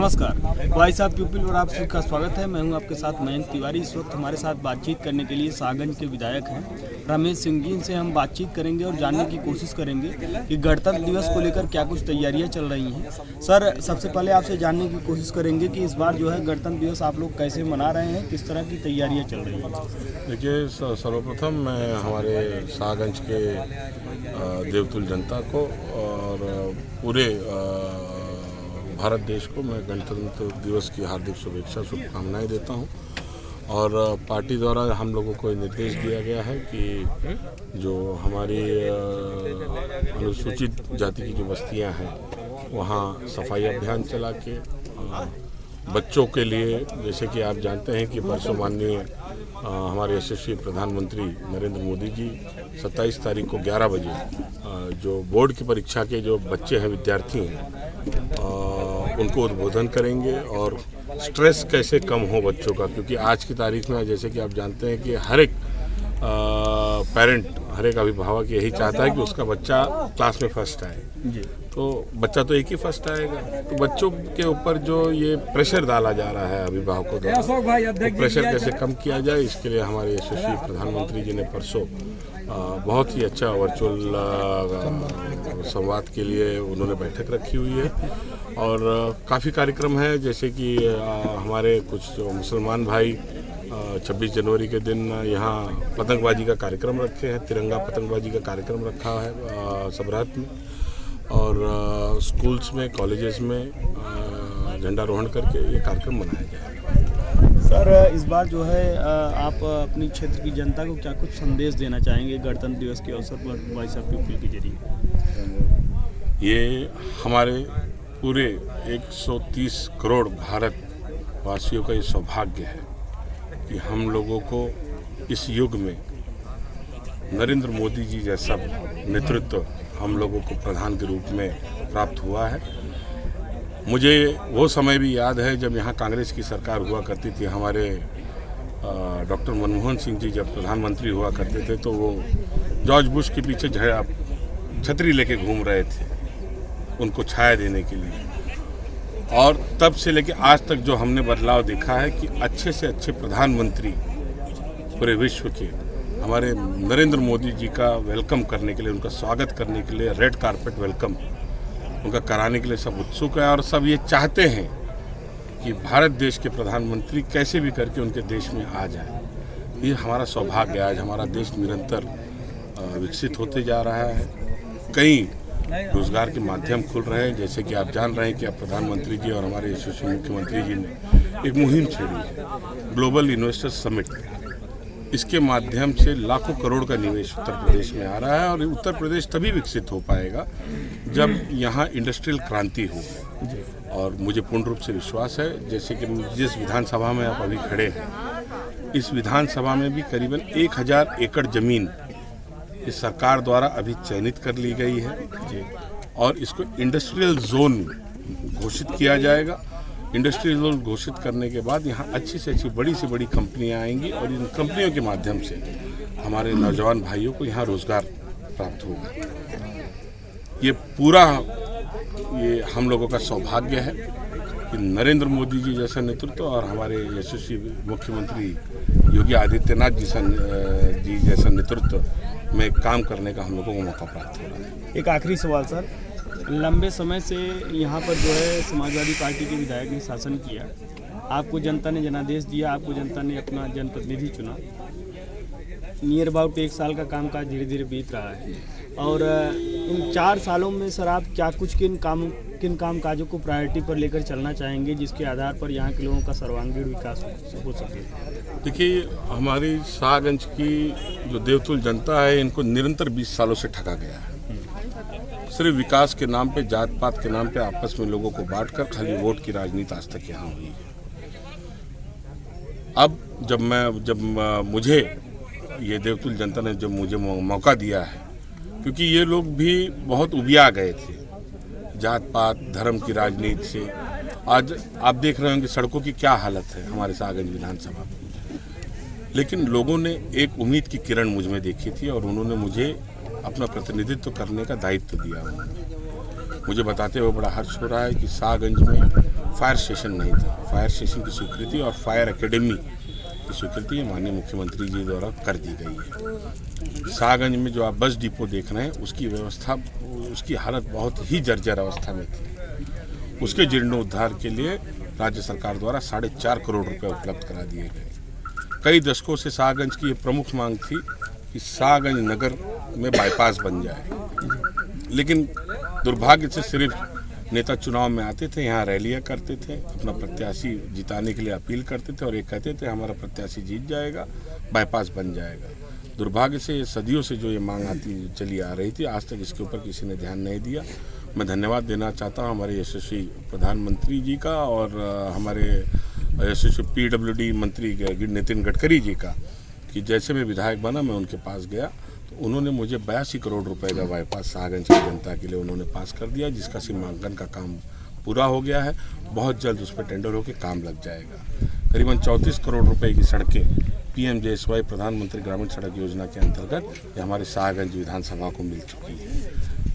नमस्कार, voice of people और आप सबका स्वागत है। मैं हूं आपके साथ मयंक तिवारी। इस वक्त हमारे साथ बातचीत करने के लिए सागंज के विधायक हैं रमेश सिंह जी। इनसे हम बातचीत करेंगे और जानने की कोशिश करेंगे कि गणतंत्र दिवस को लेकर क्या कुछ तैयारियां चल रही हैं। सर, सबसे पहले आपसे जानने की कोशिश करेंगे कि इस बार जो है गणतंत्र दिवस आप लोग कैसे मना रहे हैं, किस तरह की तैयारियाँ चल रही हैं। देखिए, सर्वप्रथम मैं हमारे सागंज के देवतुल्य जनता को और पूरे भारत देश को मैं गणतंत्र दिवस की हार्दिक शुभकामनाएं देता हूं। और पार्टी द्वारा हम लोगों को निर्देश दिया गया है कि जो हमारी अनुसूचित जाति की जो बस्तियां हैं वहां सफाई अभियान चला के बच्चों के लिए, जैसे कि आप जानते हैं कि परसों माननीय हमारे यशस्वी प्रधानमंत्री नरेंद्र मोदी जी 27 तारीख को 11 बजे जो बोर्ड की परीक्षा के जो बच्चे हैं, विद्यार्थी हैं, उनको उद्बोधन करेंगे और स्ट्रेस कैसे कम हो बच्चों का। क्योंकि आज की तारीख में जैसे कि आप जानते हैं कि हर एक पेरेंट, हर एक अभिभावक यही चाहता है कि उसका बच्चा क्लास में फर्स्ट आए जी। तो बच्चा तो एक ही फर्स्ट आएगा, तो बच्चों के ऊपर जो ये प्रेशर डाला जा रहा है अभिभावकों द्वारा, तो प्रेशर कैसे कम किया जाए, इसके लिए हमारे यशस्वी प्रधानमंत्री जी ने परसों बहुत ही अच्छा वर्चुअल संवाद के लिए उन्होंने बैठक रखी हुई है। और काफ़ी कार्यक्रम है, जैसे कि हमारे कुछ जो मुसलमान भाई 26 जनवरी के दिन यहाँ पतंगबाजी का कार्यक्रम रखे हैं, तिरंगा पतंगबाजी का कार्यक्रम रखा है सबरात में। और स्कूल्स में, कॉलेजेस में झंडारोहण करके ये कार्यक्रम मनाया जाएगा। सर, इस बार जो है आप अपनी क्षेत्र की जनता को क्या कुछ संदेश देना चाहेंगे गणतंत्र दिवस के अवसर पर वॉइस ऑफ पीपल के जरिए? ये हमारे पूरे 130 करोड़ भारत वासियों का ये सौभाग्य है कि हम लोगों को इस युग में नरेंद्र मोदी जी जैसा नेतृत्व हम लोगों को प्रधान के रूप में प्राप्त हुआ है। मुझे वो समय भी याद है जब यहाँ कांग्रेस की सरकार हुआ करती थी। हमारे डॉक्टर मनमोहन सिंह जी जब प्रधानमंत्री हुआ करते थे तो वो जॉर्ज बुश के पीछे छतरी लेके घूम रहे थे उनको छाया देने के लिए। और तब से लेके आज तक जो हमने बदलाव देखा है कि अच्छे से अच्छे प्रधानमंत्री पूरे विश्व के हमारे नरेंद्र मोदी जी का वेलकम करने के लिए, उनका स्वागत करने के लिए रेड कारपेट वेलकम उनका कराने के लिए सब उत्सुक है। और सब ये चाहते हैं कि भारत देश के प्रधानमंत्री कैसे भी करके उनके देश में आ जाए। ये हमारा सौभाग्य है। आज हमारा देश निरंतर विकसित होते जा रहा है। कई रोजगार के माध्यम खुल रहे हैं, जैसे कि आप जान रहे हैं कि अब प्रधानमंत्री जी और हमारे यशस्वी मुख्यमंत्री जी ने एक मुहिम छेड़ी है, ग्लोबल इन्वेस्टर समिट। इसके माध्यम से लाखों करोड़ का निवेश उत्तर प्रदेश में आ रहा है। और उत्तर प्रदेश तभी विकसित हो पाएगा जब यहाँ इंडस्ट्रियल क्रांति हो। और मुझे पूर्ण रूप से विश्वास है, जैसे कि जिस विधानसभा में आप अभी खड़े हैं, इस विधानसभा में भी करीबन 1000 एकड़ जमीन इस सरकार द्वारा अभी चयनित कर ली गई है और इसको इंडस्ट्रियल जोन घोषित किया जाएगा। इंडस्ट्रियल जोन घोषित करने के बाद यहाँ अच्छी से अच्छी, बड़ी से बड़ी कंपनियाँ आएंगी और इन कंपनियों के माध्यम से हमारे नौजवान भाइयों को यहाँ रोजगार प्राप्त होगा। ये पूरा हम लोगों का सौभाग्य है कि नरेंद्र मोदी जी जैसा नेतृत्व और हमारे यशस्वी मुख्यमंत्री योगी आदित्यनाथ जी जैसा नेतृत्व में काम करने का हम लोगों को मौका प्राप्त हो रहा है। एक आखिरी सवाल सर, लंबे समय से यहाँ पर जो है समाजवादी पार्टी के विधायक ने शासन किया, आपको जनता ने जनादेश दिया, आपको जनता ने अपना जनप्रतिनिधि चुना। नियर अबाउट 1 साल का कामकाज धीरे धीरे बीत रहा है और इन 4 सालों में सर आप क्या कुछ किन काम काजों को प्रायोरिटी पर लेकर चलना चाहेंगे जिसके आधार पर यहाँ के लोगों का सर्वांगीण विकास हो सके? देखिए, हमारी सागंज की जो देवतुल्य जनता है, इनको निरंतर 20 सालों से ठगा गया है। सिर्फ विकास के नाम पे, जात पात के नाम पे आपस में लोगों को बांटकर खाली वोट की राजनीति आज तक यहाँ हुई है। अब जब मुझे ये देवतुल्य जनता ने जब मुझे मौका दिया है, क्योंकि ये लोग भी बहुत उबिया गए थे जात पात धर्म की राजनीति से। आज आप देख रहे होंगे सड़कों की क्या हालत है हमारे सागंज विधानसभा में। लेकिन लोगों ने एक उम्मीद की किरण मुझ में देखी थी और उन्होंने मुझे अपना प्रतिनिधित्व करने का दायित्व दिया। मुझे बताते हुए बड़ा हर्ष हो रहा है कि शाहगंज में फायर स्टेशन नहीं था। फायर स्टेशन की स्वीकृति और फायर एकेडमी की स्वीकृति माननीय मुख्यमंत्री जी द्वारा कर दी गई है। शाहगंज में जो आप बस डिपो देख रहे हैं उसकी व्यवस्था, उसकी हालत बहुत ही जर्जर अवस्था में थी। उसके जीर्णोद्धार के लिए राज्य सरकार द्वारा 4.5 करोड़ रुपए उपलब्ध करा दिए गए। कई दशकों से शाहगंज की ये प्रमुख मांग थी कि शाहगंज नगर में बाईपास बन जाए, लेकिन दुर्भाग्य से सिर्फ नेता चुनाव में आते थे, यहाँ रैलियाँ करते थे, अपना प्रत्याशी जिताने के लिए अपील करते थे और ये कहते थे हमारा प्रत्याशी जीत जाएगा, बाईपास बन जाएगा। दुर्भाग्य से सदियों से जो ये मांग आती चली आ रही थी, आज तक इसके ऊपर किसी ने ध्यान नहीं दिया। मैं धन्यवाद देना चाहता हूँ हमारे यशस्वी प्रधानमंत्री जी का और हमारे यशस्वी PWD मंत्री नितिन गडकरी जी का कि जैसे मैं विधायक बना मैं उनके पास गया तो उन्होंने मुझे 82 करोड़ रुपए का बाईपास शाहगंज की जनता के लिए उन्होंने पास कर दिया, जिसका सीमांकन का काम पूरा हो गया है। बहुत जल्द उस पर टेंडर होकर काम लग जाएगा। करीबन 34 करोड़ रुपए की सड़कें PMJSY प्रधानमंत्री ग्रामीण सड़क योजना के अंतर्गत ये हमारे शाहगंज विधानसभा को मिल चुकी है।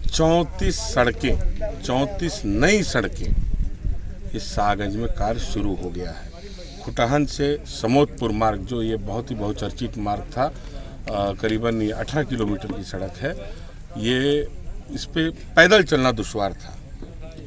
34 सड़कें, 34 नई सड़कें इस शाहगंज में कार्य शुरू हो गया है। खुटहन से समोदपुर मार्ग, जो ये बहुत ही बहुचर्चित मार्ग था, करीबन ये 18 किलोमीटर की सड़क है। ये इस पे पैदल चलना दुश्वार था,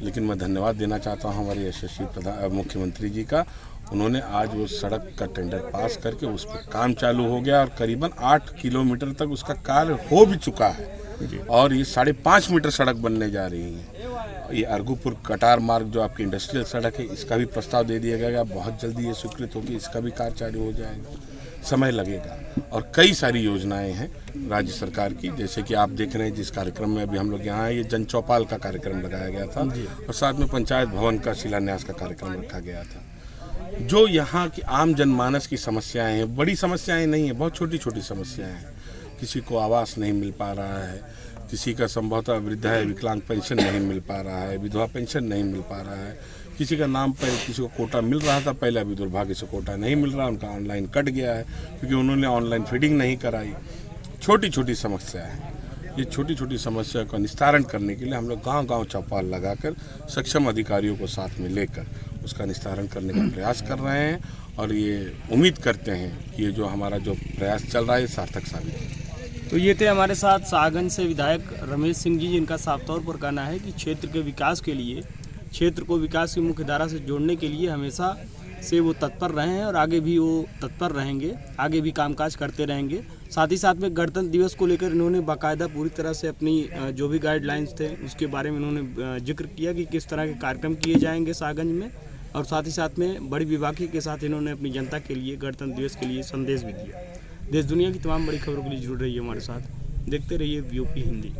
लेकिन मैं धन्यवाद देना चाहता हूँ हमारे यशस्वी मुख्यमंत्री जी का। उन्होंने आज वो सड़क का टेंडर पास करके उस पर काम चालू हो गया और करीबन 8 किलोमीटर तक उसका कार्य हो भी चुका है और ये 5.5 मीटर सड़क बनने जा रही है। ये अर्गुपुर कटार मार्ग जो आपकी इंडस्ट्रियल सड़क है, इसका भी प्रस्ताव दे दिया गया। बहुत जल्दी ये स्वीकृत होगी, इसका भी कार्य चालू हो जाएगा, समय लगेगा। और कई सारी योजनाएं हैं राज्य सरकार की, जैसे कि आप देख रहे हैं जिस कार्यक्रम में अभी हम लोग यहाँ ये जन चौपाल का कार्यक्रम लगाया गया था और साथ में पंचायत भवन का शिलान्यास का कार्यक्रम रखा गया था। जो यहाँ की आम जनमानस की समस्याएं हैं, बड़ी समस्याएं नहीं है, बहुत छोटी छोटी समस्याएं हैं। किसी को आवास नहीं मिल पा रहा है, किसी का संभवतः वृद्ध है, विकलांग पेंशन नहीं मिल पा रहा है, विधवा पेंशन नहीं मिल पा रहा है, किसी का नाम पर किसी को कोटा मिल रहा था पहले, अभी दुर्भाग्य से कोटा नहीं मिल रहा, उनका ऑनलाइन कट गया है क्योंकि उन्होंने ऑनलाइन फीडिंग नहीं कराई। छोटी छोटी समस्या है। ये छोटी छोटी समस्या का निस्तारण करने के लिए हम लोग गांव-गांव चौपाल लगाकर सक्षम अधिकारियों को साथ में लेकर उसका निस्तारण करने का प्रयास कर रहे हैं और ये उम्मीद करते हैं कि ये जो हमारा जो प्रयास चल रहा है सार्थक साबित है। तो ये थे हमारे साथ शाहगंज से विधायक रमेश सिंह जी, जिनका साफ तौर पर कहना है कि क्षेत्र के विकास के लिए, क्षेत्र को विकास की मुख्य धारा से जोड़ने के लिए हमेशा से वो तत्पर रहे हैं और आगे भी वो तत्पर रहेंगे, आगे भी कामकाज करते रहेंगे। साथ ही साथ में गणतंत्र दिवस को लेकर इन्होंने बाकायदा पूरी तरह से अपनी जो भी गाइडलाइंस थे उसके बारे में इन्होंने जिक्र किया कि किस तरह के कार्यक्रम किए जाएंगे शाहगंज में, और साथ ही साथ में बड़ी विभागी के साथ इन्होंने अपनी जनता के लिए गणतंत्र दिवस के लिए संदेश भी दिया। देश दुनिया की तमाम बड़ी खबरों के लिए जुड़ रही है हमारे साथ। देखते रहिए VOP हिंदी।